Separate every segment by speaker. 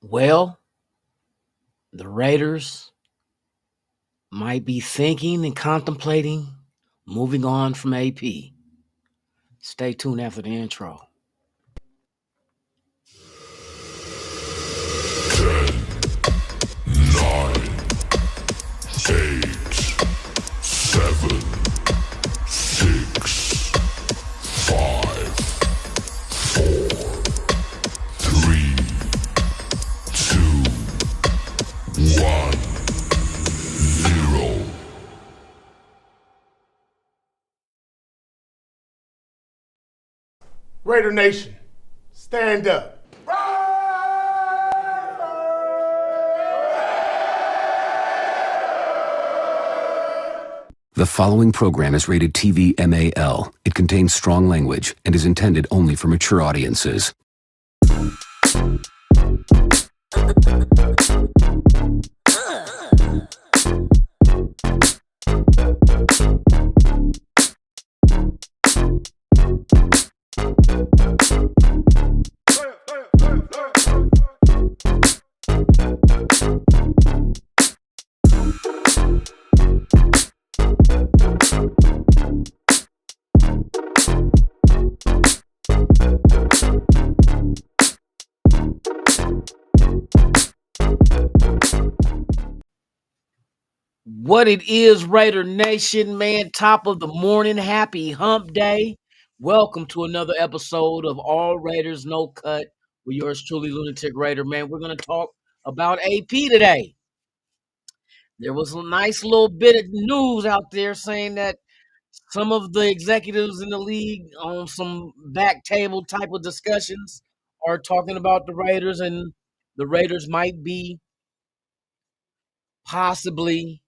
Speaker 1: Well, the Raiders might be thinking and contemplating moving on from AP. Stay tuned after the intro.
Speaker 2: 0.
Speaker 3: Raider Nation, stand up.
Speaker 4: The following program is rated TV MAL. It contains strong language and is intended only for mature audiences.
Speaker 1: What it is, Raider Nation, man. Top of the morning. Happy hump day. Welcome to another episode of All Raiders No Cut with yours truly, Lunatic Raider, man. We're going to talk about AP today. There was a nice little bit of news out there saying that some of the executives in the league on some back table type of discussions are talking about the Raiders, and the Raiders might be possibly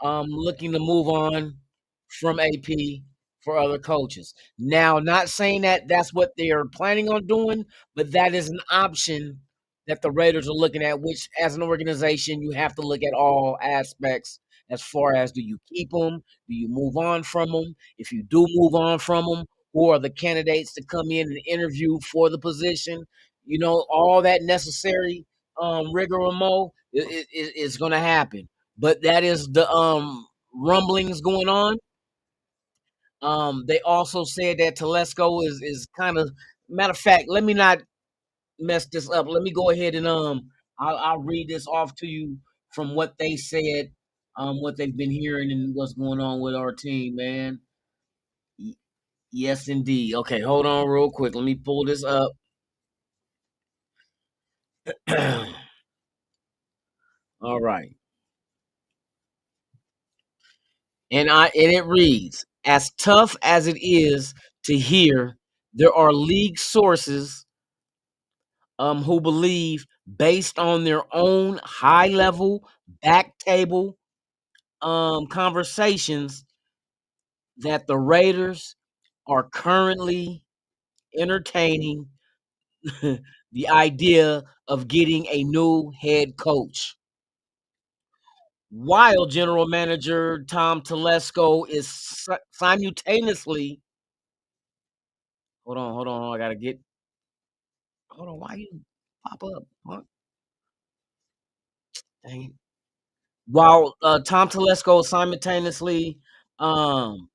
Speaker 1: looking to move on from AP for other coaches. Now, not saying that that's what they are planning on doing, but that is an option that the Raiders are looking at, which as an organization, you have to look at all aspects as far as do you keep them? Do you move on from them? If you do move on from them, who are the candidates to come in and interview for the position? You know, all that necessary rigmarole is going to happen, but that is the rumblings going on. They also said that Telesco is kind of matter of fact. Let me not mess this up. Let me go ahead and I'll read this off to you from what they said, what they've been hearing and what's going on with our team, man. Y- Yes, indeed. Okay, hold on real quick. Let me pull this up. All right. And it reads, as tough as it is to hear, there are league sources who believe, based on their own high level back table conversations, that the Raiders are currently entertaining the idea of getting a new head coach. While general manager Tom Telesco is simultaneously, hold on, I gotta get, hold on, why you pop up? What? Dang it. While Tom Telesco is simultaneously um,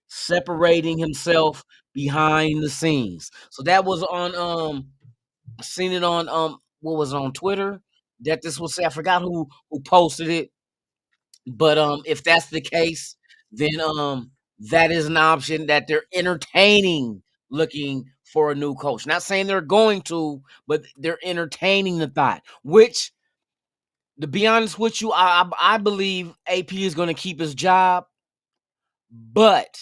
Speaker 1: separating himself behind the scenes. So that was on I seen it on what was it, on Twitter that this was, I forgot who posted it, but if that's the case, then that is an option that they're entertaining, looking for a new coach. Not saying they're going to, but they're entertaining the thought, which, to be honest with you, I believe AP is going to keep his job, but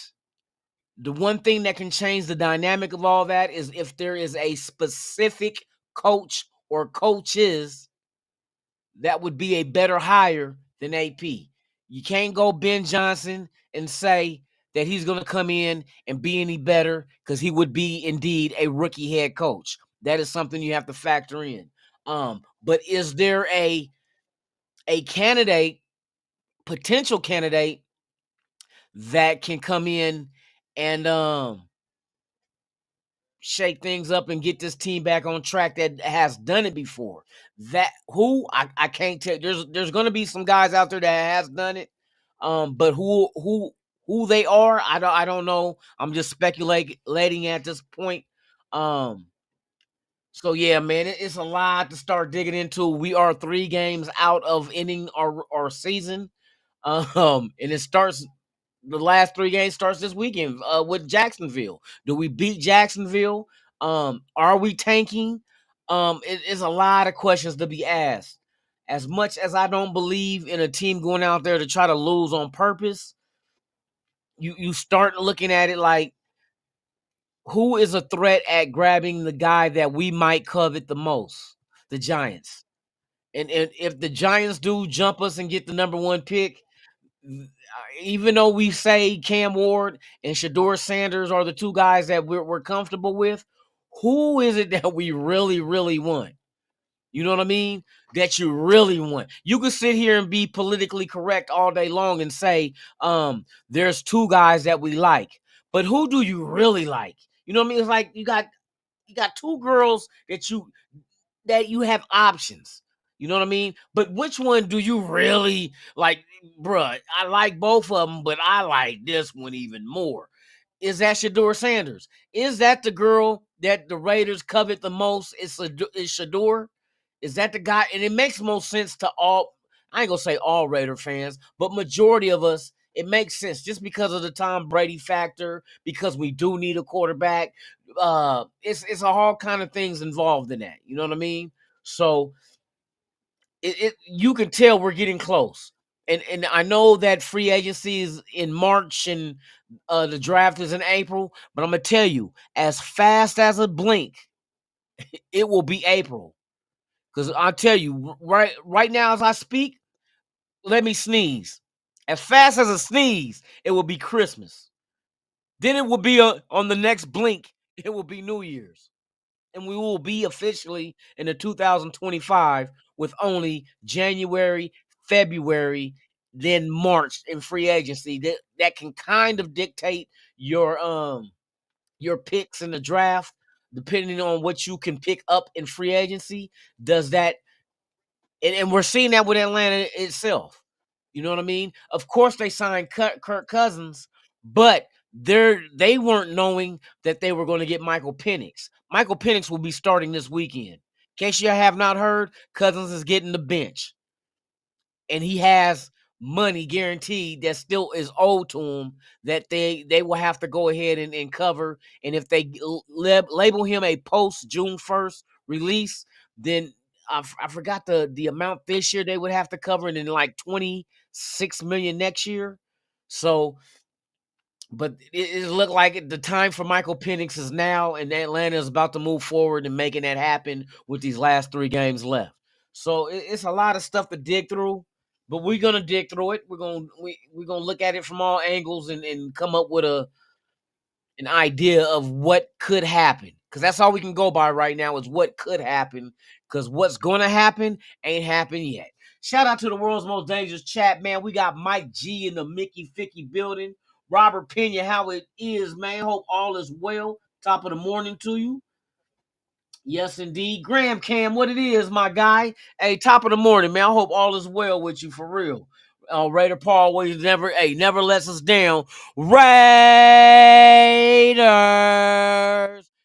Speaker 1: the one thing that can change the dynamic of all that is if there is a specific coach or coaches that would be a better hire than AP. You can't go Ben Johnson and say that he's going to come in and be any better, because he would be indeed a rookie head coach. That is something you have to factor in. But is there a candidate, potential candidate, that can come in and shake things up and get this team back on track that has done it before. That who I can't tell. There's gonna be some guys out there that has done it. But who they are, I don't know. I'm just speculating at this point. Um, so yeah, man, it's a lot to start digging into. We are 3 games out of ending our season. And it starts the last 3 games starts this weekend with Jacksonville. Do we beat Jacksonville? Are we tanking? It's a lot of questions to be asked. As much as I don't believe in a team going out there to try to lose on purpose, you start looking at it like who is a threat at grabbing the guy that we might covet the most? The Giants. And if the Giants do jump us and get the number 1 pick, even though we say Cam Ward and Shador Sanders are the 2 guys that we're comfortable with, who is it that we really, really want? You know what I mean? That you really want. You could sit here and be politically correct all day long and say, there's 2 guys that we like. But who do you really like? You know what I mean? It's like you got 2 girls that you have options. You know what I mean? But which one do you really like? Bruh, I like both of them, but I like this one even more. Is that Shador Sanders? Is that the girl that the Raiders covet the most? Is Shador? Is that the guy? And it makes most sense to all, I ain't gonna say all Raider fans, but majority of us, it makes sense just because of the Tom Brady factor, because we do need a quarterback. It's all kind of things involved in that. You know what I mean? So you can tell we're getting close. And I know that free agency is in March and the draft is in April, but I'm gonna tell you, as fast as a blink, it will be April. Because I'll tell you, right now as I speak, let me sneeze. As fast as a sneeze, it will be Christmas. Then it will be on the next blink, it will be New Year's. And we will be officially in the 2025 with only January, February, then March in free agency. That can kind of dictate your picks in the draft, depending on what you can pick up in free agency. Does that and we're seeing that with Atlanta itself. You know what I mean? Of course, they signed Kirk Cousins, but they weren't knowing that they were going to get Michael Penix. Michael Penix will be starting this weekend. In case you have not heard, Cousins is getting the bench, and he has money guaranteed that still is owed to him that they will have to go ahead and cover. And if they label him a post June 1st release, then I forgot the amount this year they would have to cover, and then like 26 million next year. So, but it looked like the time for Michael Penix is now, and Atlanta is about to move forward and making that happen with these last 3 games left. So it's a lot of stuff to dig through, but we're gonna dig through it. We're gonna look at it from all angles and come up with an idea of what could happen. Because that's all we can go by right now is what could happen. Because what's going to happen ain't happened yet. Shout out to the world's most dangerous chat, man. We got Mike G in the Mickey Ficky building. Robert Pena, how it is, man. Hope all is well. Top of the morning to you. Yes, indeed. Graham Cam, what it is, my guy. Hey, top of the morning, man. I hope all is well with you for real. Raider Paul always never lets us down. Raiders.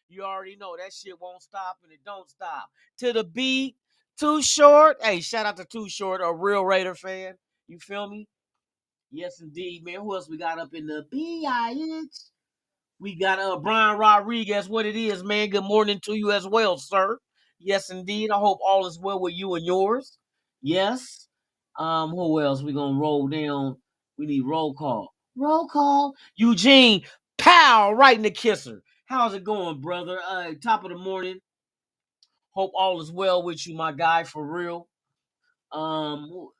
Speaker 1: You already know that shit won't stop and it don't stop. To the beat, Too Short. Hey, shout out to Too Short, a real Raider fan. You feel me? Yes, indeed, man. Who else we got up in the BIH? We got Brian Rodriguez. What it is, man. Good morning to you as well, sir. Yes, indeed. I hope all is well with you and yours. Yes. Who else? We gonna roll down. We need roll call. Roll call. Eugene, pow, right in the kisser. How's it going, brother? Top of the morning. Hope all is well with you, my guy, for real.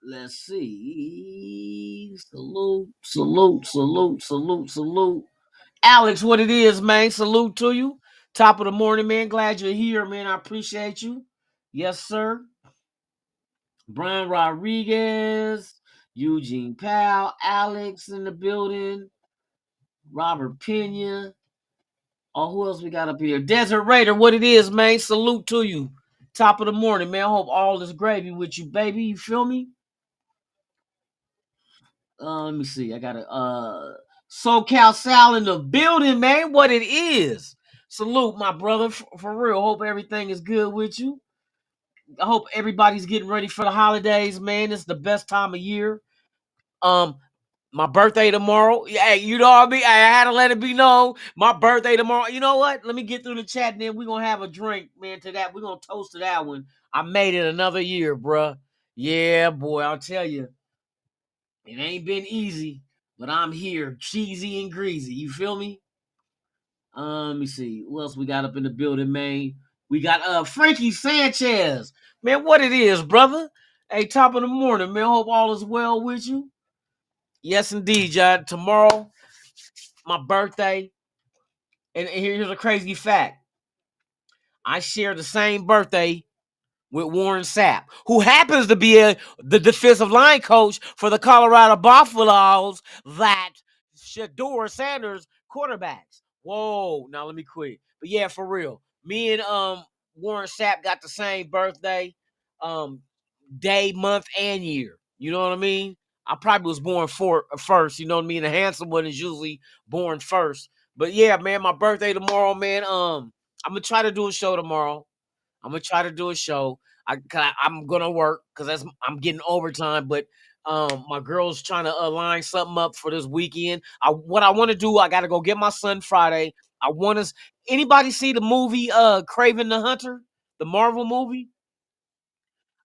Speaker 1: Let's see. Salute, salute, salute, salute, salute. Alex, what it is, man. Salute to you. Top of the morning, man. Glad you're here, man. I appreciate you. Yes, sir. Brian Rodriguez, Eugene Powell, Alex in the building, Robert Pena. Oh, who else we got up here? Desert Raider, what it is, man. Salute to you. Top of the morning, man. I hope all is gravy with you, baby. You feel me? Let me see. I got a SoCal Sal in the building, man. What it is. Salute, my brother. For real. Hope everything is good with you. I hope everybody's getting ready for the holidays, man. It's the best time of year. Um, my birthday tomorrow. Yeah, hey, you know what I mean? I had to let it be known. My birthday tomorrow. You know what? Let me get through the chat and then we're gonna have a drink, man, to that. We're gonna toast to that one. I made it another year, bruh. Yeah, boy, I'll tell you. It ain't been easy, but I'm here, cheesy and greasy. You feel me? Let me see. Who else we got up in the building, man? We got Frankie Sanchez. Man, what it is, brother? Hey, top of the morning, man. Hope all is well with you. Yes, indeed, John. Tomorrow, my birthday. And here's a crazy fact. I share the same birthday with Warren Sapp, who happens to be the defensive line coach for the Colorado Buffaloes that Shador Sanders quarterbacks. Whoa, now let me quit. But yeah, for real. Me and Warren Sapp got the same birthday, day, month, and year. You know what I mean? I probably was born first, you know what I mean? The handsome one is usually born first. But yeah, man, my birthday tomorrow, man. I'm gonna try to do a show tomorrow. I'm gonna try to do a show. I'm gonna work because I'm getting overtime. But my girl's trying to line something up for this weekend. What I want to do, I got to go get my son Friday. I want to. Anybody see the movie Craven the Hunter, the Marvel movie?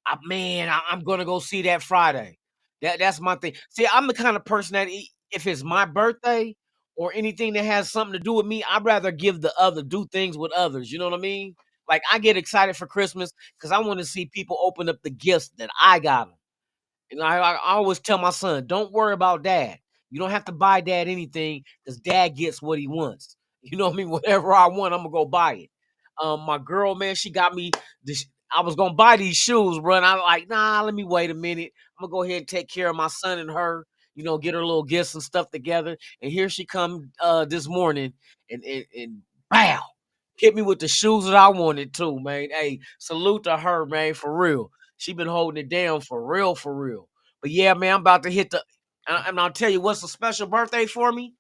Speaker 1: I'm gonna go see that Friday. That's my thing. See, I'm the kind of person that if it's my birthday or anything that has something to do with me, I'd rather give do things with others. You know what I mean? Like I get excited for Christmas because I want to see people open up the gifts that I got 'em. And I always tell my son, don't worry about dad. You don't have to buy dad anything because dad gets what he wants. You know what I mean? Whatever I want, I'm gonna go buy it. My girl, man, she got me this. I was gonna buy these shoes, bro. And I'm like, nah, let me wait a minute. I'm gonna go ahead and take care of my son and her, get her little gifts and stuff together. And here she come this morning and bow, hit me with the shoes that I wanted too, man. Hey, salute to her, man, for real. She been holding it down for real, for real. But yeah, man, I'm about to hit and I'll tell you what's a special birthday for me.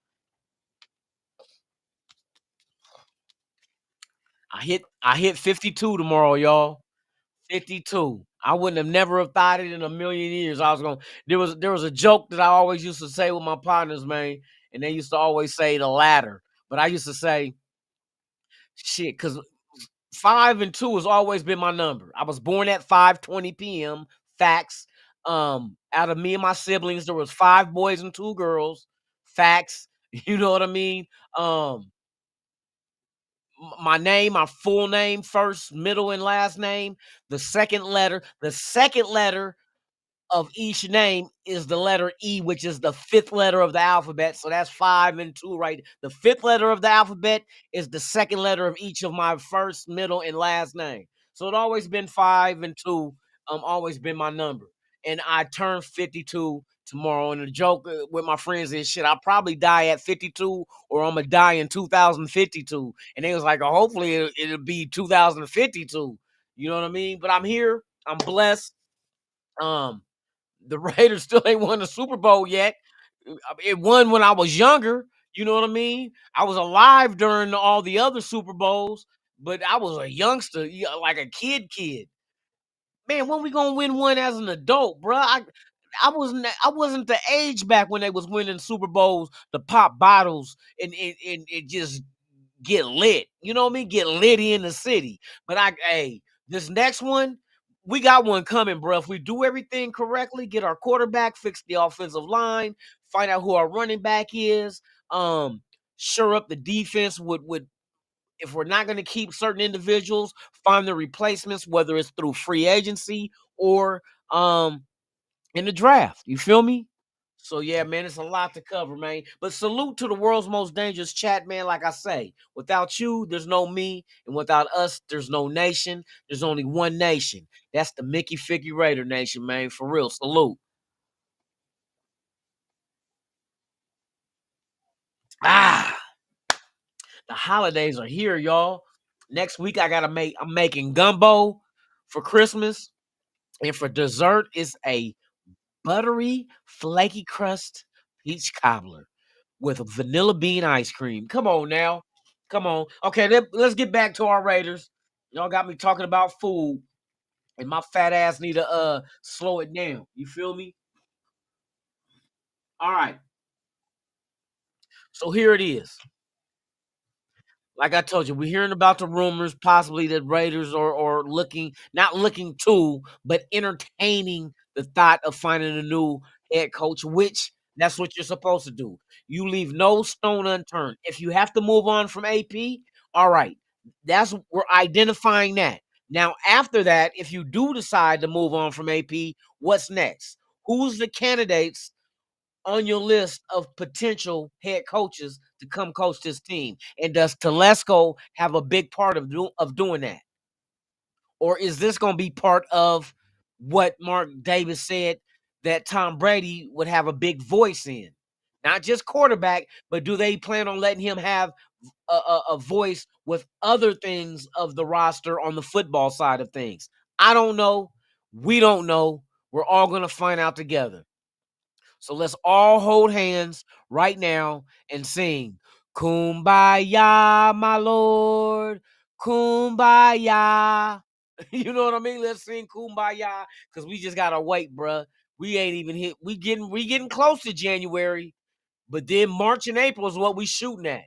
Speaker 1: I hit 52 tomorrow, y'all. 52. I wouldn't have never have thought it in a million years. I was going. There was a joke that I always used to say with my partners, man, and they used to always say the latter. But I used to say shit because 5 and 2 has always been my number. I was born at 5:20 p.m. Facts. Out of me and my siblings, there was 5 boys and 2 girls. Facts. You know what I mean? My name, my full name, first, middle, and last name. The second letter of each name is the letter E, which is the fifth letter of the alphabet. So that's 5 and 2, right? The fifth letter of the alphabet is the second letter of each of my first, middle, and last name. So it always been 5 and 2. Always been my number. And I turn 52 tomorrow. And the joke with my friends is shit. I'll probably die at 52, or I'm gonna die in 2052. And they was like, oh, hopefully it'll be 2052. You know what I mean? But I'm here. I'm blessed. Um, the Raiders still ain't won the Super Bowl yet. It won when I was younger. You know what I mean? I was alive during all the other Super Bowls, but I was a youngster, like a kid. Man, when we gonna win one as an adult, bro? I wasn't the age back when they was winning Super Bowls to pop bottles and just get lit. You know what I mean? Get litty in the city. But this next one, we got one coming, bro. If we do everything correctly, get our quarterback, fix the offensive line, find out who our running back is, um, shore up the defense with if we're not going to keep certain individuals, find the replacements, whether it's through free agency or in the draft. You feel me? So yeah, man, it's a lot to cover, man. But salute to the world's most dangerous chat, man. Like I say, without you, there's no me, and without us, there's no nation. There's only one nation. That's the Mickey Figurator Nation, man. For real, salute. Ah, The holidays are here, y'all. Next week I'm making gumbo for Christmas. And for dessert, it's a buttery, flaky crust peach cobbler with a vanilla bean ice cream. Come on now. Come on. Okay, let's get back to our Raiders. Y'all got me talking about food, and my fat ass need to slow it down. You feel me? All right. So here it is. Like I told you, we're hearing about the rumors possibly that Raiders are looking, not looking to, but entertaining the thought of finding a new head coach, which that's what you're supposed to do. You leave no stone unturned. If you have to move on from AP, all right. We're identifying that. Now, after that, if you do decide to move on from AP, what's next? Who's the candidates on your list of potential head coaches to come coach this team? And does Telesco have a big part of doing that? Or is this going to be part of what Mark Davis said that Tom Brady would have a big voice in? Not just quarterback, but do they plan on letting him have a voice with other things of the roster on the football side of things? I don't know. We don't know. We're all going to find out together. So let's all hold hands right now and sing Kumbaya, my Lord. Kumbaya. You know what I mean? Let's sing Kumbaya because we just gotta wait, bruh. We ain't even hit. We getting close to January, but then March and April is what we shooting at.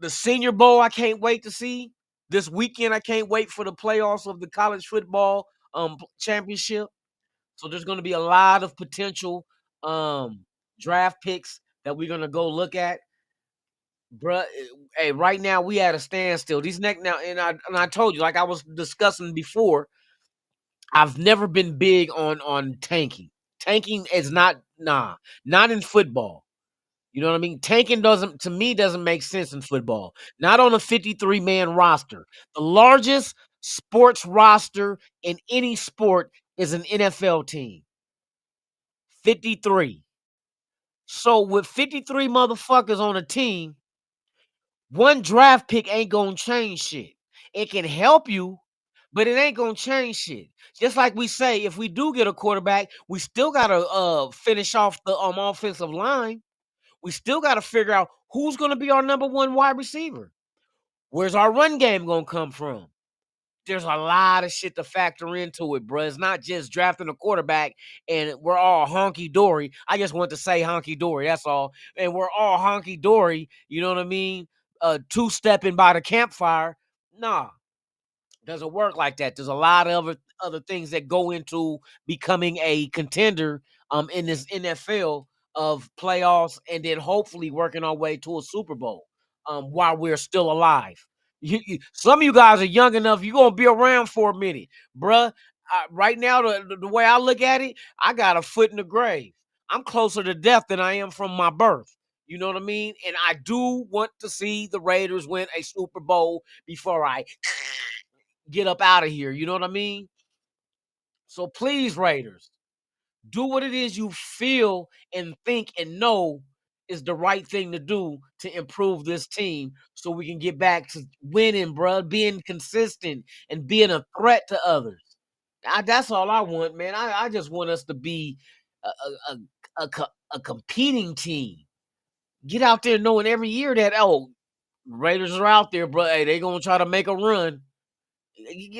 Speaker 1: The Senior Bowl, I can't wait to see. This weekend, I can't wait for the playoffs of the college football championship. So there's going to be a lot of potential um draft picks that we're going to go look at. Bruh, hey, right now we at a standstill. These next now, and I told you, like I was discussing before, I've never been big on tanking. Tanking is not in football. You know what I mean? Tanking doesn't to me doesn't make sense in football. Not on a 53-man roster. The largest sports roster in any sport is an NFL team. 53. So with 53 motherfuckers on a team, one draft pick ain't gonna change shit. It can help you, but it ain't gonna change shit. Just like we say, if we do get a quarterback, we still gotta finish off the offensive line. We still gotta figure out who's gonna be our number one wide receiver. Where's our run game gonna come from? There's a lot of shit to factor into it, bro. It's not just drafting a quarterback and we're all honky dory. I just want to say honky dory. That's all. And we're all honky dory. You know what I mean? Two-stepping by the campfire. Nah, doesn't work like that. There's a lot of other things that go into becoming a contender in this NFL of playoffs and then hopefully working our way to a Super Bowl while we're still alive. Some of you guys are young enough, you're going to be around for a minute. Bruh, right now, the way I look at it, I got a foot in the grave. I'm closer to death than I am from my birth. You know what I mean? And I do want to see the Raiders win a Super Bowl before I get up out of here. You know what I mean? So please, Raiders, do what it is you feel and think and know is the right thing to do to improve this team so we can get back to winning, bro, being consistent and being a threat to others. That's all I want, man. I just want us to be a competing team. Get out there knowing every year that, oh, Raiders are out there, bro. Hey, they going to try to make a run.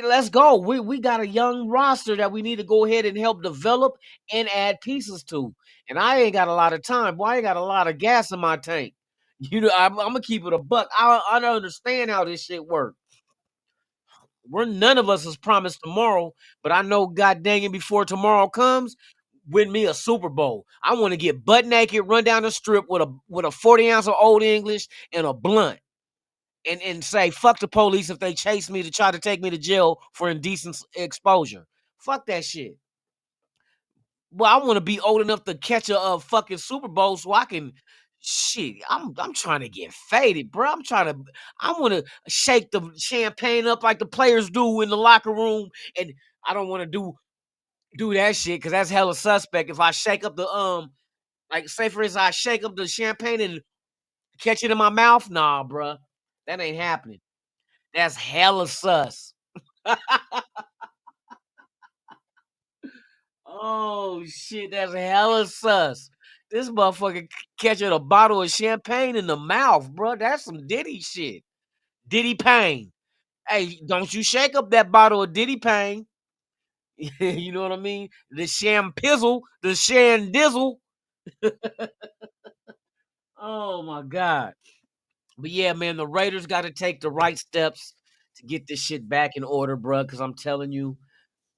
Speaker 1: Let's go. We got a young roster that we need to go ahead and help develop and add pieces to. And I ain't got a lot of time. Boy, I ain't got a lot of gas in my tank. You know, I'm gonna keep it a buck. I don't understand how this shit works. We're none of us is promised tomorrow, but I know, god dang it, before tomorrow comes, win me a Super Bowl. I want to get butt naked, run down the strip with a 40 ounce of Old English and a blunt. And say fuck the police if they chase me to try to take me to jail for indecent exposure. Fuck that shit. Well, I want to be old enough to catch a fucking Super Bowl so I can shit. I'm trying to get faded, bro. I want to shake the champagne up like the players do in the locker room, and I don't want to do that shit because that's hella suspect. If I shake up the like say for instance, I shake up the champagne and catch it in my mouth, nah, bro. That ain't happening. That's hella sus. Oh shit, that's hella sus. This motherfucker catching a bottle of champagne in the mouth, bro. That's some Diddy shit. Diddy Payne. Hey, don't you shake up that bottle of Diddy Payne. You know what I mean? The sham pizzle, the shan dizzle. Oh my god. But yeah, man, the Raiders got to take the right steps to get this shit back in order, bro. Because I'm telling you,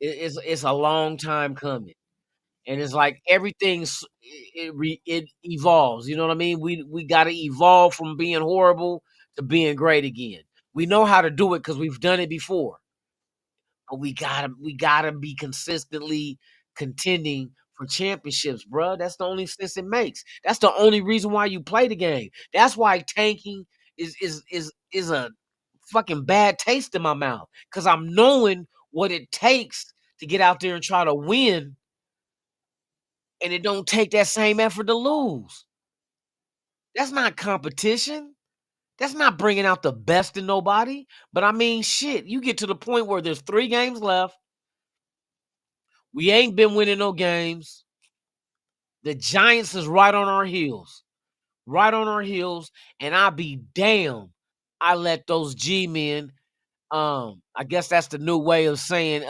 Speaker 1: it's a long time coming, and it's like everything's it evolves. You know what I mean? We got to evolve from being horrible to being great again. We know how to do it because we've done it before. But we gotta be consistently contending for championships, bro. That's the only sense it makes. That's the only reason why you play the game. That's why tanking is a fucking bad taste in my mouth. Cause I'm knowing what it takes to get out there and try to win, and it don't take that same effort to lose. That's not competition. That's not bringing out the best in nobody. But I mean, shit, you get to the point where there's 3 games left. We ain't been winning no games. The Giants is right on our heels. Right on our heels. And I'll be damned. I let those G men, I guess that's the new way of saying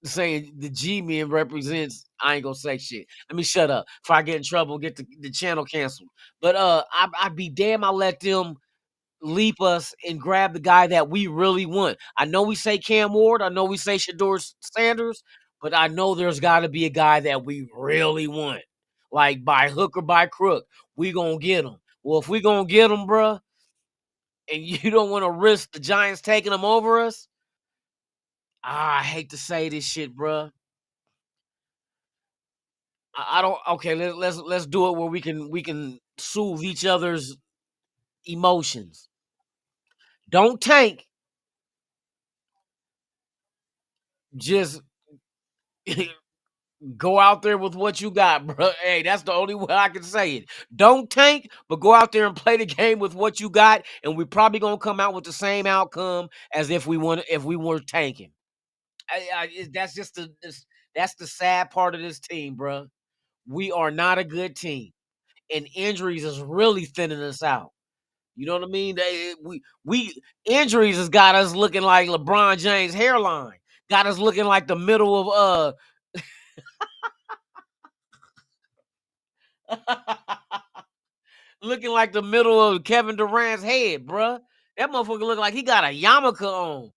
Speaker 1: the G men represents. I ain't gonna say shit. Let me shut up before I get in trouble and get the channel canceled. But I'd be damn I let them leap us and grab the guy that we really want. I know we say Cam Ward, I know we say Shador Sanders, but I know there's got to be a guy that we really want. Like by hook or by crook, we gonna get him. Well, if we gonna get him, bruh, and you don't want to risk the Giants taking him over us, I hate to say this shit, bruh. I don't. Okay, let's do it where we can soothe each other's emotions. Don't tank. Just go out there with what you got, bro. Hey, that's the only way I can say it. Don't tank, but go out there and play the game with what you got, and we're probably gonna come out with the same outcome as if we were tanking. That's just that's the sad part of this team, bro. We are not a good team, and injuries is really thinning us out. You know what I mean? We injuries has got us looking like LeBron James' hairline. Got us looking like the middle of looking like the middle of Kevin Durant's head, bruh. That motherfucker look like he got a yarmulke on.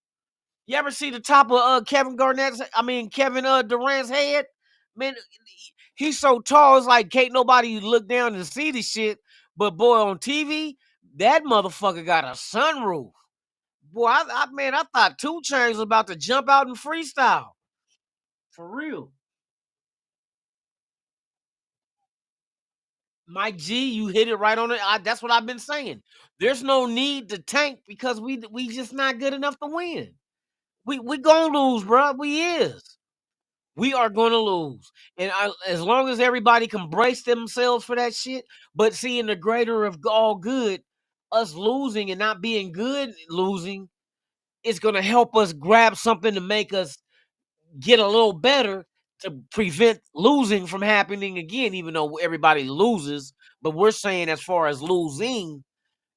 Speaker 1: You ever see the top of Kevin Durant's head? Man, he's so tall, it's like can't nobody look down and see the shit. But boy, on TV, that motherfucker got a sunroof. Boy, I thought 2 Chainz was about to jump out and freestyle. For real. Mike G, you hit it right on it. That's what I've been saying. There's no need to tank because we just not good enough to win. We gonna lose, bro. We is. We are gonna lose, and as long as everybody can brace themselves for that shit. But seeing the greater of all good, us losing and not being good losing, is gonna help us grab something to make us get a little better to prevent losing from happening again. Even though everybody loses, but we're saying as far as losing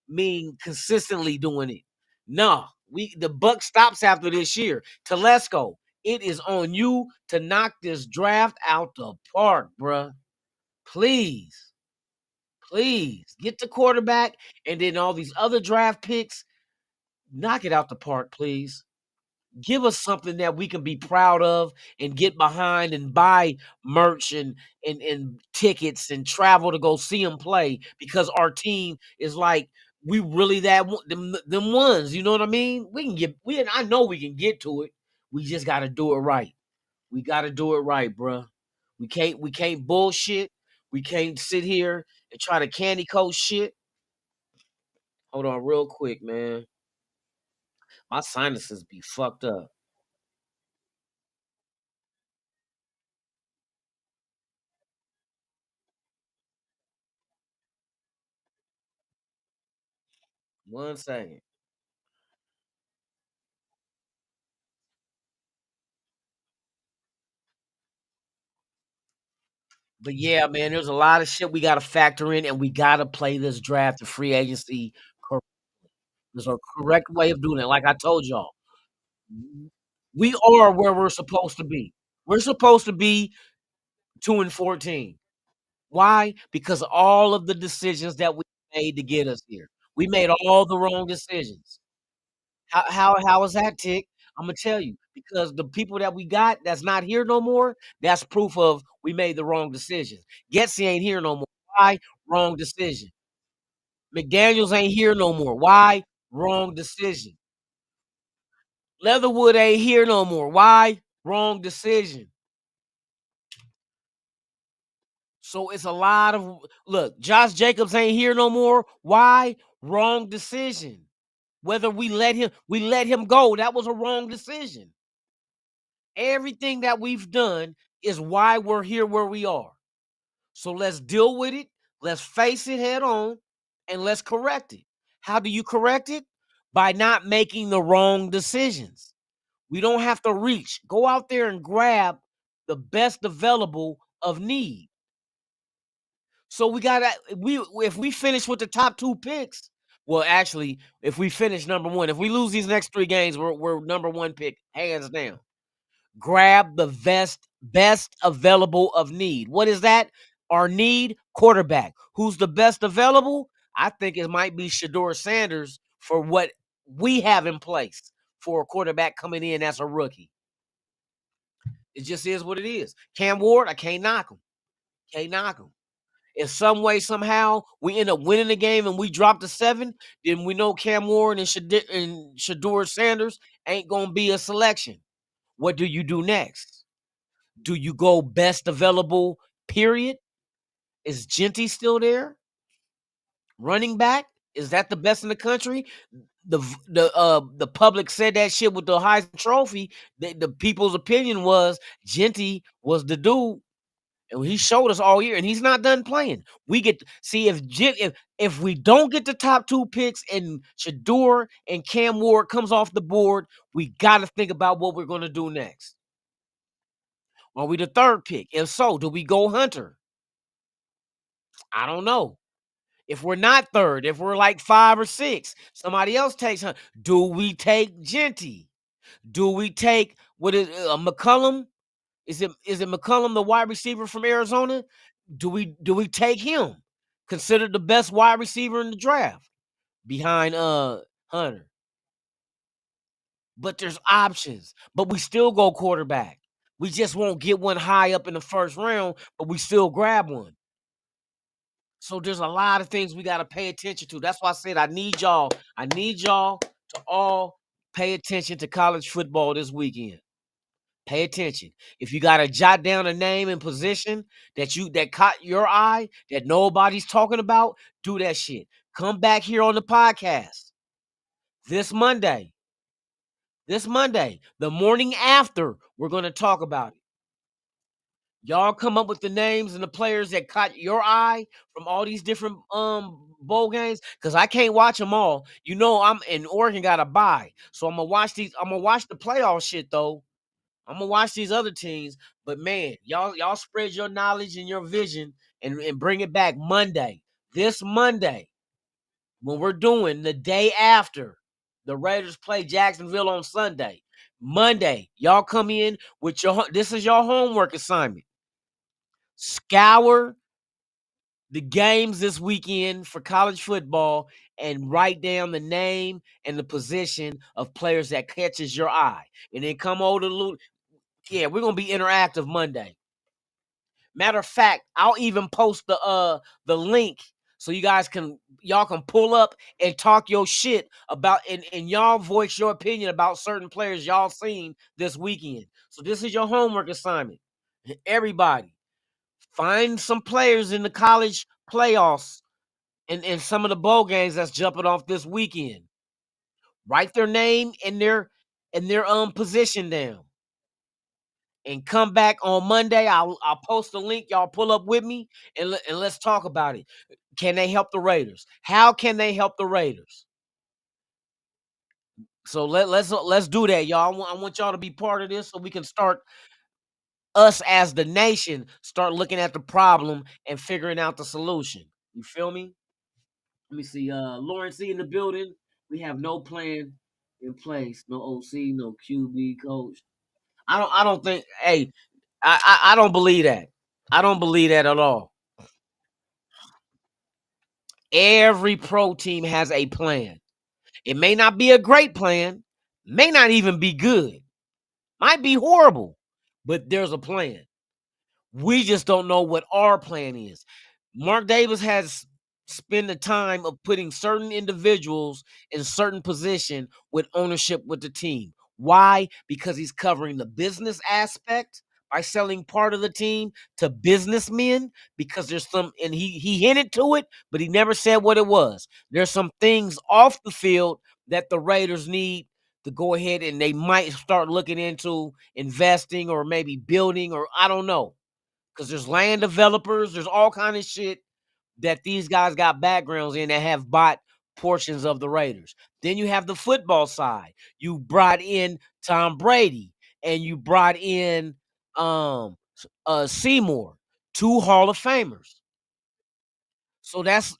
Speaker 1: mean consistently doing it. No, the buck stops after this year. Telesco, it is on you to knock this draft out the park, bruh. Please, please get the quarterback, and then all these other draft picks, knock it out the park, please. Give us something that we can be proud of and get behind and buy merch and tickets and travel to go see them play because our team is like we really them ones. You know what I mean? We can get I know we can get to it. We just got to do it right. We got to do it right, bruh. We can't bullshit. We can't sit here and try to candy coat shit. Hold on, real quick, man. My sinuses be fucked up. One second. But yeah, man, there's a lot of shit we gotta factor in, and we gotta play this draft and free agency. cor- There's a correct way of doing it. Like I told y'all, we are where we're supposed to be. We're supposed to be 2-14. Why? Because of all of the decisions that we made to get us here. We made all the wrong decisions. How is that, Tick? Imma tell you, because the people that we got that's not here no more, that's proof of we made the wrong decisions. Getsy ain't here no more. Why? Wrong decision. McDaniels ain't here no more. Why? Wrong decision. Leatherwood ain't here no more. Why? Wrong decision. So it's a lot of look, Josh Jacobs ain't here no more. Why? Wrong decision. Whether we let him go, that was a wrong decision. Everything that we've done is why we're here where we are. So let's deal with it. Let's face it head on and let's correct it. How do you correct it? By not making the wrong decisions. We don't have to reach. Go out there and grab the best available of need. So we got to we if we finish with the top 2 picks, well actually, if we finish number 1, if we lose these next 3 games, we're number 1 pick hands down. Grab the best available of need. What is that? Our need quarterback. Who's the best available? I think it might be Shador Sanders for what we have in place for a quarterback coming in as a rookie. It just is what it is. Cam Ward, I can't knock him. Can't knock him. If some way, somehow, we end up winning the game and we drop to 7, then we know Cam Ward and Shador Sanders ain't going to be a selection. What do you do next? Do you go best available, period? Is Genty still there? Running back? Is that the best in the country? The public said that shit with the Heisman Trophy. The people's opinion was Genty was the dude, and he showed us all year, and he's not done playing. We get see if we don't get the top 2 picks and Shador and Cam Ward comes off the board, we got to think about what we're going to do next. Are we the 3rd pick? If so, do we go Hunter? I don't know. If we're not 3rd, if we're like 5 or 6, somebody else takes Hunter. Do we take Genty? Do we take what is McCullum? Is it McCullum, the wide receiver from Arizona? Do we take him? Considered the best wide receiver in the draft behind Hunter. But there's options. But we still go quarterback. We just won't get one high up in the 1st round, but we still grab one. So there's a lot of things we got to pay attention to. That's why I said I need y'all to all pay attention to college football this weekend. Pay attention. If you got to jot down a name and position that caught your eye that nobody's talking about, do that shit. Come back here on the podcast this Monday. This Monday, the morning after, we're going to talk about it. Y'all come up with the names and the players that caught your eye from all these different bowl games, because I can't watch them all. You know, I'm in Oregon, got a bye, so I'm gonna watch the playoff shit though. I'm gonna watch these other teams, but man, y'all spread your knowledge and your vision and bring it back Monday. This Monday, when we're doing the day after the Raiders play Jacksonville on Sunday. Monday, y'all come in with this is your homework assignment. Scour the games this weekend for college football and write down the name and the position of players that catches your eye. And then come over to yeah, we're gonna be interactive Monday. Matter of fact, I'll even post the link so y'all can pull up and talk your shit about and y'all voice your opinion about certain players y'all seen this weekend. So this is your homework assignment. Everybody, find some players in the college playoffs and some of the bowl games that's jumping off this weekend. Write their name and their position down. And come back on Monday. I'll post a link. Y'all pull up with me and let's talk about it. Can they help the Raiders? How can they help the Raiders? So let's do that, y'all. I want y'all to be part of this so we can start us as the nation start looking at the problem and figuring out the solution. You feel me? Let me see. Lawrence C in the building. We have no plan in place, no OC, no QB coach. I don't think. Hey, I don't believe that. I don't believe that at all. Every pro team has a plan. It may not be a great plan, may not even be good, might be horrible, but there's a plan. We just don't know what our plan is. Mark Davis has spent the time of putting certain individuals in certain position with ownership with the team. Why? Because he's covering the business aspect by selling part of the team to businessmen. Because there's some, and he hinted to it, but he never said what it was. There's some things off the field that the Raiders need to go ahead and they might start looking into investing or maybe building, or I don't know, because there's land developers, there's all kind of shit that these guys got backgrounds in that have bought portions of the Raiders. Then you have the football side. You brought in Tom Brady and you brought in Seymour, two Hall of Famers. So that's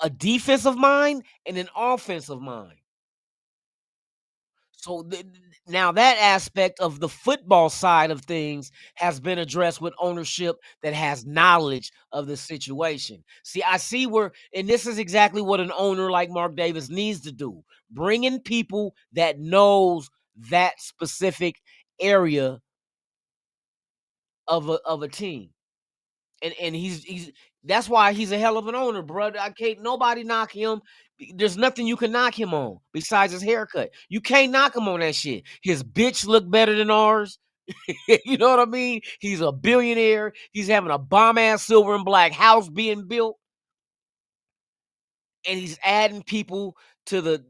Speaker 1: a defensive mind and an offensive mind. So now that aspect of the football side of things has been addressed with ownership that has knowledge of the situation. See, I see where, and this is exactly what an owner like Mark Davis needs to do: bring in people that knows that specific area of a team. And he's that's why he's a hell of an owner, brother. I can't nobody knock him. There's nothing you can knock him on besides his haircut. You can't knock him on that shit. His bitch look better than ours. You know what I mean? He's a billionaire. He's having a bomb ass silver and black house being built, and he's adding people to the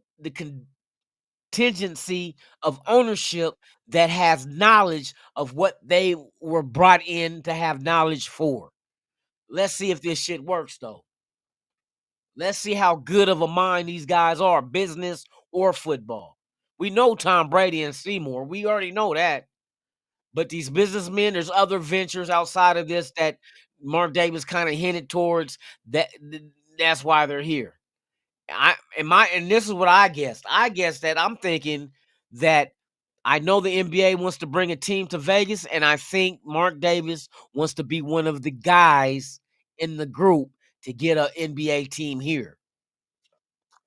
Speaker 1: contingency of ownership that has knowledge of what they were brought in to have knowledge for. Let's see if this shit works though. Let's see how good of a mind these guys are, business or football. We know Tom Brady and Seymour. We already know that. But these businessmen, there's other ventures outside of this that Mark Davis kind of hinted towards. That's why they're here. And this is what I guessed. I guessed that I'm thinking that I know the NBA wants to bring a team to Vegas, and I think Mark Davis wants to be one of the guys in the group to get an NBA team here.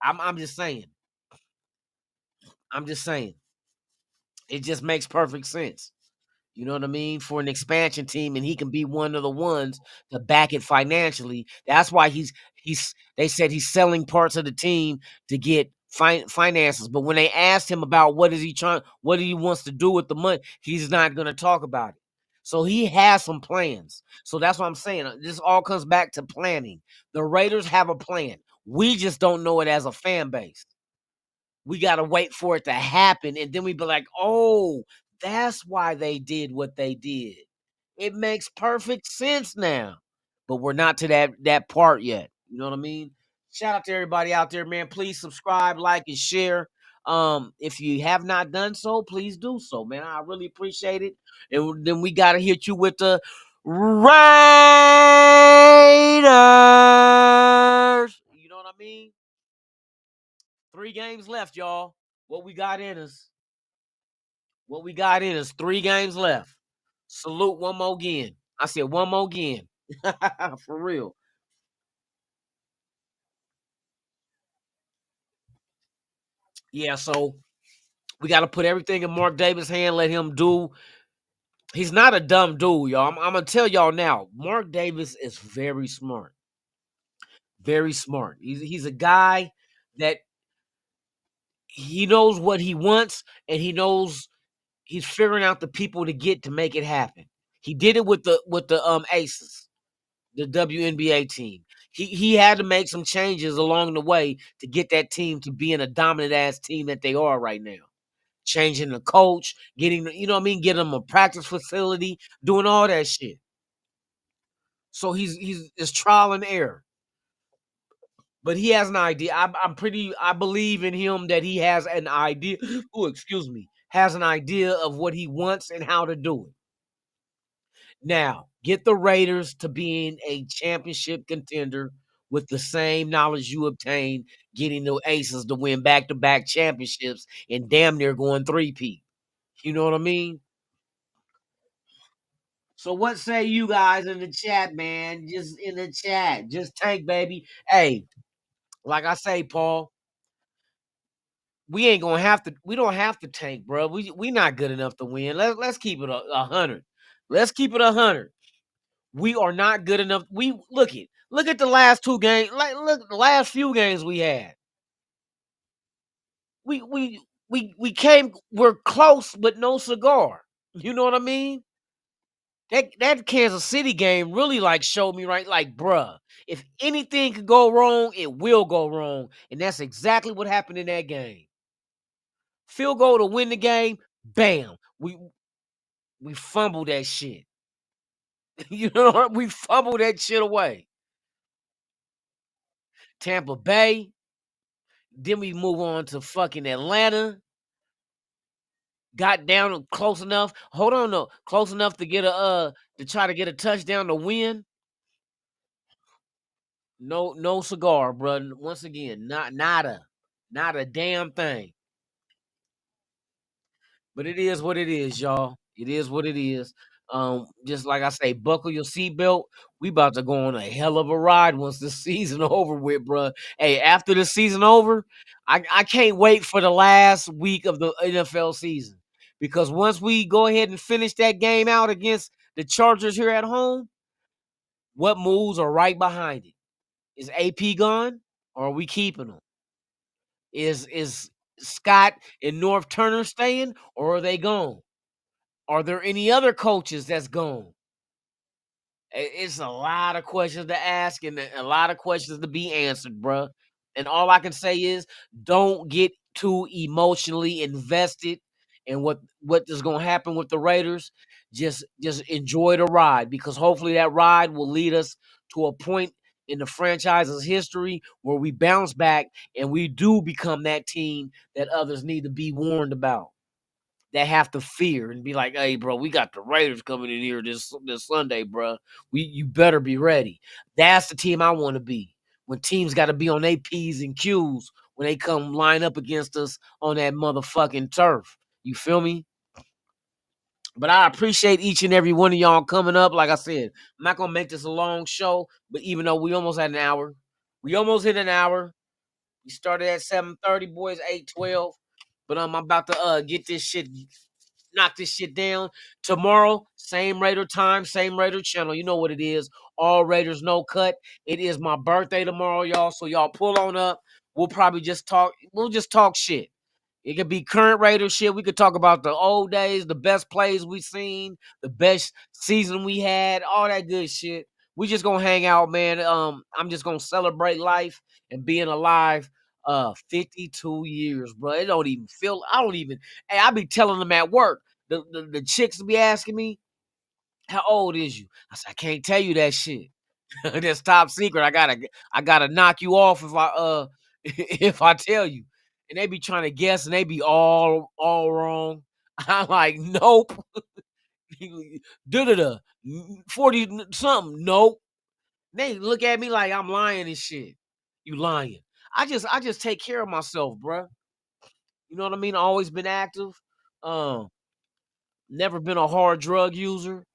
Speaker 1: I'm just saying. I'm just saying. It just makes perfect sense. You know what I mean? For an expansion team, and he can be one of the ones to back it financially. That's why he's. They said he's selling parts of the team to get finances. But when they asked him about what he wants to do with the money, he's not going to talk about it. So he has some plans. So that's what I'm saying. This all comes back to planning. The Raiders have a plan. We just don't know it as a fan base. We got to wait for it to happen, and then we be like, oh, that's why they did what they did. It makes perfect sense now, but we're not to that part yet. You know what I mean? Shout out to everybody out there, man. Please subscribe, like, and share. If you have not done so, please do so, man. I really appreciate it. And then we got to hit you with the Raiders. You know what I mean? 3 games left, y'all. What we got in us. What we got in us. 3 games left. Salute one more again. I said one more again. For real. Yeah, so we got to put everything in Mark Davis' hand, let him do. He's not a dumb dude, y'all. I'm going to tell y'all now. Mark Davis is very smart. Very smart. He's a guy that he knows what he wants, and he knows he's figuring out the people to get to make it happen. He did it with the Aces, the WNBA team. He had to make some changes along the way to get that team to being a dominant ass team that they are right now. Changing the coach, getting you know what I mean, getting them a practice facility, doing all that shit. So he's it's trial and error. but he has an idea. I believe in him that he has an idea. Oh, excuse me, has an idea of what he wants and how to do it. Now, get the Raiders to being a championship contender with the same knowledge you obtained getting the Aces to win back-to-back championships and damn near going three-peat. You know what I mean? So what say you guys in the chat, man? Just in the chat. Just tank, baby. Hey, like I say, Paul, we ain't gonna have to. We don't have to tank, bro. We not good enough to win. Let's keep it a hundred. Let's keep it 100. We are not good enough. We look at the last two games. Like look, the last few games we had. We came. We're close, but no cigar. You know what I mean? That Kansas City game really like showed me right, like, bruh, if anything could go wrong, it will go wrong, and that's exactly what happened in that game. Field goal to win the game, bam, we fumbled that shit. You know what? We fumbled that shit away. Tampa Bay, then we move on to fucking Atlanta. Got down close enough. Hold on, no, close enough to get a to try to get a touchdown to win. No cigar, bro. Once again, not a damn thing. But it is what it is, y'all. It is what it is. Just like I say, buckle your seatbelt. We about to go on a hell of a ride once the season over with, bro. Hey, after the season over, I can't wait for the last week of the NFL season because once we go ahead and finish that game out against the Chargers here at home, what moves are right behind it? Is AP gone, or are we keeping him? Is Scott and North Turner staying, or are they gone? Are there any other coaches that's gone? It's a lot of questions to ask and a lot of questions to be answered, bruh. And all I can say is don't get too emotionally invested in what is going to happen with the Raiders. Just enjoy the ride because hopefully that ride will lead us to a point in the franchise's history where we bounce back and we do become that team that others need to be warned about, that have to fear and be like, "Hey, bro, we got the Raiders coming in here this Sunday, bro. You better be ready." That's the team I want to be. When teams got to be on their P's and Q's when they come line up against us on that motherfucking turf. You feel me? But I appreciate each and every one of y'all coming up. Like I said, I'm not gonna make this a long show, but even though we almost had an hour, we almost hit an hour. We started at 7:30, boys, 8:12. But I'm about to get this shit knock this shit down. Tomorrow, same Raider time, same Raider channel. You know what it is. All Raiders, no cut. It is my birthday tomorrow, y'all. So y'all pull on up. We'll probably just talk. We'll just talk shit. It could be current Raider shit. We could talk about the old days, the best plays we seen, the best season we had, all that good shit. We just gonna hang out, man. I'm just gonna celebrate life and being alive. 52 years, bro. It don't even feel. I don't even. Hey, I be telling them at work. The chicks be asking me, "How old is you?" I said, "I can't tell you that shit. That's top secret. I gotta knock you off if I if I tell you." And they be trying to guess, and they be all wrong. I'm like, nope. Da da da. 40 something. Nope. They look at me like I'm lying and shit. You lying. I just take care of myself, bruh. You know what I mean? Always been active. Um, Never been a hard drug user.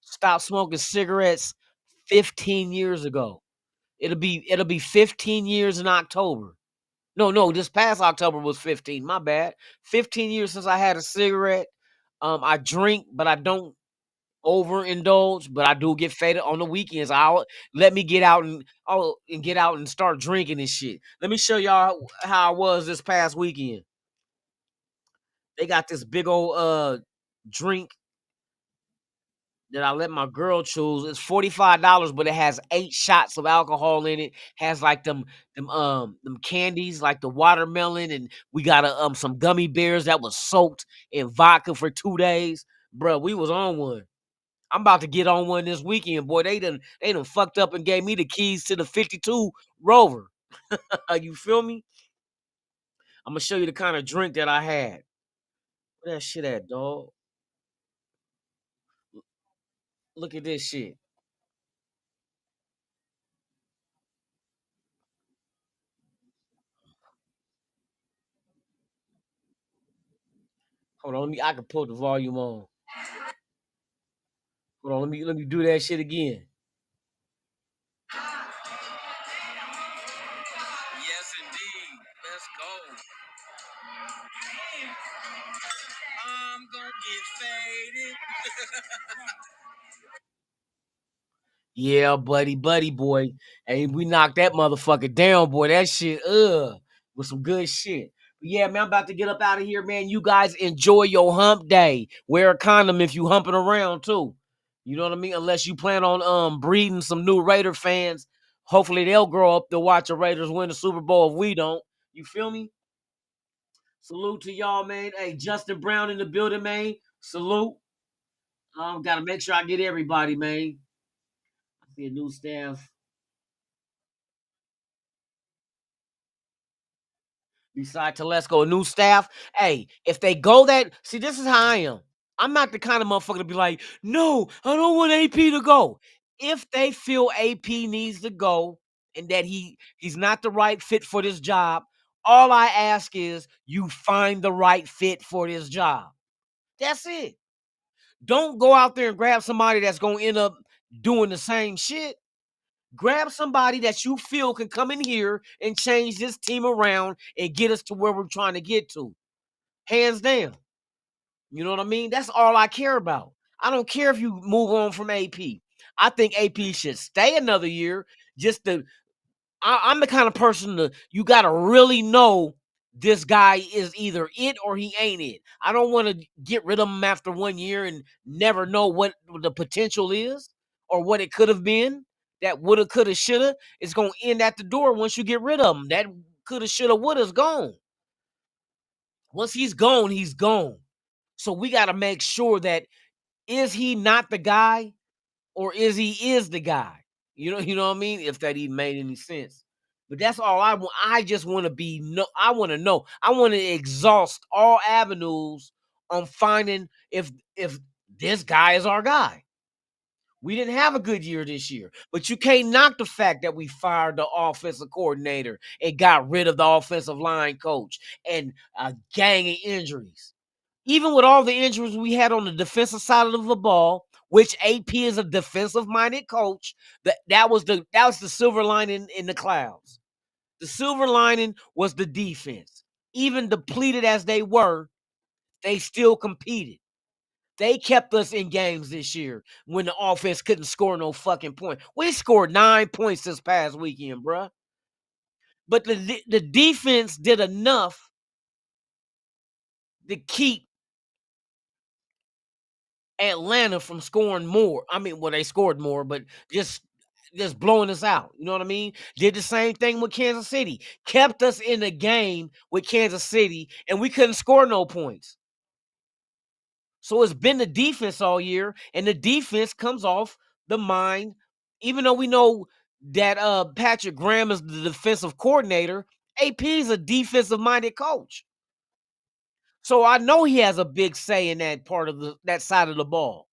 Speaker 1: Stopped smoking cigarettes 15 years ago. It'll be 15 years in October. No, this past October was 15. My bad. 15 years since I had a cigarette. I drink, but I don't overindulge, but I do get faded on the weekends. I'll let me get out and get out and start drinking and shit. Let me show y'all how I was this past weekend. They got this big old drink that I let my girl choose. It's $45, but it has 8 shots of alcohol in it. Has like them candies like the watermelon, and we got some gummy bears that was soaked in vodka for 2 days. Bro, we was on one. I'm about to get on one this weekend, boy. They done fucked up and gave me the keys to the 52 Rover. You feel me? I'm gonna show you the kind of drink that I had. Where that shit at, dog? Look at this shit. Hold on, I can put the volume on. Hold on, let me do that shit again. Yes, indeed. Let's go. I'm gonna get faded. Yeah, buddy, boy. Hey, we knocked that motherfucker down, boy. That shit, with some good shit. But yeah, man, I'm about to get up out of here, man. You guys enjoy your hump day. Wear a condom if you humping around too. You know what I mean? Unless you plan on breeding some new Raider fans. Hopefully they'll grow up to watch the Raiders win the Super Bowl if we don't. You feel me? Salute to y'all, man. Hey, Justin Brown in the building, man. Salute. Gotta make sure I get everybody, man. I see a new staff. Besides Telesco, new staff. Hey, if they go that, see, this is how I am. I'm not the kind of motherfucker to be like, no, I don't want AP to go. If they feel AP needs to go and that he's not the right fit for this job, all I ask is you find the right fit for this job. That's it. Don't go out there and grab somebody that's gonna end up doing the same shit. Grab somebody that you feel can come in here and change this team around and get us to where we're trying to get to. Hands down. You know what I mean? That's all I care about. I don't care if you move on from AP. I think AP should stay another year just to I'm the kind of person that you got to really know this guy is either it or he ain't it. I don't want to get rid of him after 1 year and never know what the potential is or what it could have been. That woulda, coulda, shoulda. It's gonna end at the door once you get rid of him. That coulda, shoulda, woulda's gone. Once he's gone, he's gone. So we got to make sure that is he not the guy or is the guy? You know what I mean? If that even made any sense. But that's all I want. I just want to be no. I want to know. I want to exhaust all avenues on finding if this guy is our guy. We didn't have a good year this year, but you can't knock the fact that we fired the offensive coordinator and got rid of the offensive line coach and a gang of injuries. Even with all the injuries we had on the defensive side of the ball, which AP is a defensive-minded coach, that was the silver lining in the clouds. The silver lining was the defense. Even depleted as they were, they still competed. They kept us in games this year when the offense couldn't score no fucking point. We scored 9 points this past weekend, bruh. But the defense did enough to keep Atlanta from scoring more. I mean, well, they scored more, but just blowing us out. You know what I mean? Did the same thing with Kansas City. Kept us in the game with Kansas City, and we couldn't score no points. So it's been the defense all year, and the defense comes off the mind. Even though we know that Patrick Graham is the defensive coordinator, AP is a defensive-minded coach. So I know he has a big say in that part of that side of the ball.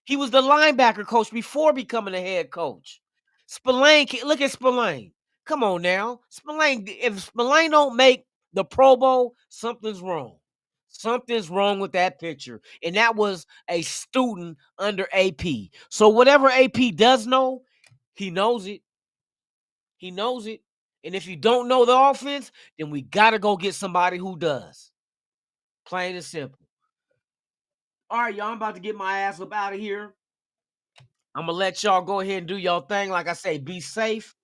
Speaker 1: He was the linebacker coach before becoming a head coach. Look at Spillane. Come on now. If Spillane don't make the Pro Bowl, something's wrong. Something's wrong with that picture. And that was a student under AP. So whatever AP does know, he knows it. He knows it. And if you don't know the offense, then we got to go get somebody who does. Plain and simple. All right, y'all, I'm about to get my ass up out of here. I'm gonna let y'all go ahead and do y'all thing. Like I say, be safe.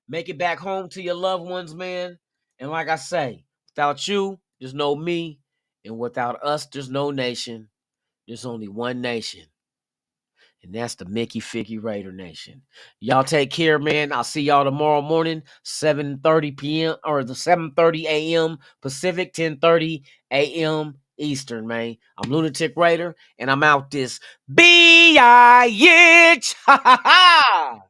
Speaker 1: Make it back home to your loved ones, man. And like I say, without you, there's no me. And without us, there's no nation. There's only one nation. And that's the Mickey Ficky Raider Nation. Y'all take care, man. I'll see y'all tomorrow morning, 7:30 p.m. or the 7:30 a.m. Pacific, 10:30 a.m. Eastern, man. I'm Lunatic Raider, and I'm out this bitch. Ha ha ha!